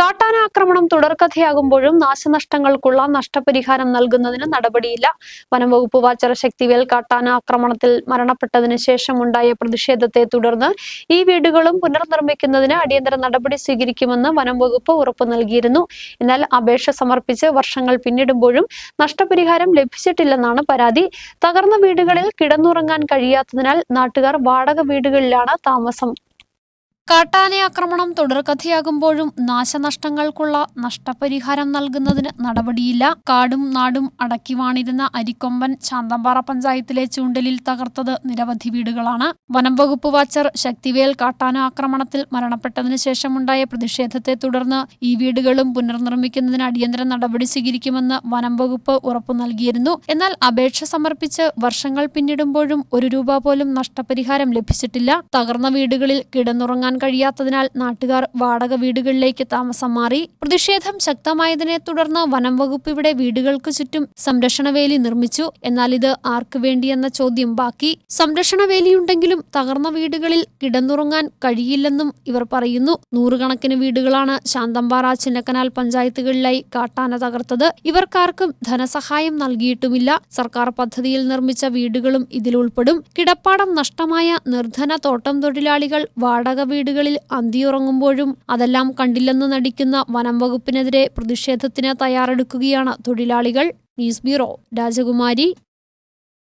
കാട്ടാന ആക്രമണം തുടർക്കഥയാകുമ്പോഴും നാശനഷ്ടങ്ങൾക്കുള്ള നഷ്ടപരിഹാരം നൽകുന്നതിന് നടപടിയില്ല. വനംവകുപ്പ് വാച്ചർ ശക്തിവേൽ കാട്ടാന ആക്രമണത്തിൽ മരണപ്പെട്ടതിന് ശേഷമുണ്ടായ പ്രതിഷേധത്തെ തുടർന്ന് ഈ വീടുകളും പുനർനിർമ്മിക്കുന്നതിന് അടിയന്തര നടപടി സ്വീകരിക്കുമെന്ന് വനംവകുപ്പ് ഉറപ്പു നൽകിയിരുന്നു. എന്നാൽ അപേക്ഷ സമർപ്പിച്ച് വർഷങ്ങൾ പിന്നിടുമ്പോഴും നഷ്ടപരിഹാരം ലഭിച്ചിട്ടില്ലെന്നാണ് പരാതി. തകർന്ന വീടുകളിൽ കിടന്നുറങ്ങാൻ കഴിയാത്തതിനാൽ നാട്ടുകാർ വാടക വീടുകളിലാണ് താമസം. കാട്ടാനയാക്രമണം തുടർക്കഥയാകുമ്പോഴും നാശനഷ്ടങ്ങൾക്കുള്ള നഷ്ടപരിഹാരം നൽകുന്നതിന് നടപടിയില്ല. കാടും നാടും അടക്കി വാണിരുന്ന അരിക്കൊമ്പൻ ശാന്തമ്പാറ പഞ്ചായത്തിലെ ചൂണ്ടലിൽ തകർത്തത് നിരവധി വീടുകളാണ്. വനംവകുപ്പ് വാച്ചർ ശക്തിവേൽ കാട്ടാന ആക്രമണത്തിൽ മരണപ്പെട്ടതിനു ശേഷമുണ്ടായ പ്രതിഷേധത്തെ തുടർന്ന് ഈ വീടുകളും പുനർനിർമ്മിക്കുന്നതിന് അടിയന്തര നടപടി സ്വീകരിക്കുമെന്ന് വനംവകുപ്പ് ഉറപ്പു നൽകിയിരുന്നു. എന്നാൽ അപേക്ഷ സമർപ്പിച്ച് വർഷങ്ങൾ പിന്നിടുമ്പോഴും ₹1 പോലും നഷ്ടപരിഹാരം ലഭിച്ചിട്ടില്ല. തകർന്ന വീടുകളിൽ കിടന്നുറങ്ങാൻ കഴിയാത്തതിനാൽ നാട്ടുകാർ വാടക വീടുകളിലേക്ക് താമസം മാറി. പ്രതിഷേധം ശക്തമായതിനെ തുടർന്ന് വനംവകുപ്പ് ഇവിടെ വീടുകൾക്ക് ചുറ്റും സംരക്ഷണവേലി നിർമ്മിച്ചു. എന്നാൽ ഇത് ആർക്കു വേണ്ടിയെന്ന ചോദ്യം ബാക്കി. സംരക്ഷണവേലിയുണ്ടെങ്കിലും തകർന്ന വീടുകളിൽ കിടന്നുറങ്ങാൻ കഴിയില്ലെന്നും ഇവർ പറയുന്നു. നൂറുകണക്കിന് വീടുകളാണ് ശാന്തമ്പാറ, ചിന്നക്കനാൽ പഞ്ചായത്തുകളിലായി കാട്ടാന തകർത്തത്. ഇവർക്കാർക്കും ധനസഹായം നൽകിയിട്ടുമില്ല. സർക്കാർ പദ്ധതിയിൽ നിർമ്മിച്ച വീടുകളും ഇതിലുൾപ്പെടും. കിടപ്പാടം നഷ്ടമായ നിർധന തോട്ടം തൊഴിലാളികൾ വാടക വീടുകളിൽ അന്തിയുറങ്ങുമ്പോഴും അതെല്ലാം കണ്ടില്ലെന്ന് നടിക്കുന്ന വനംവകുപ്പിനെതിരെ പ്രതിഷേധത്തിന് തയ്യാറെടുക്കുകയാണ് തൊഴിലാളികൾ. ന്യൂസ് ബ്യൂറോ, രാജകുമാരി.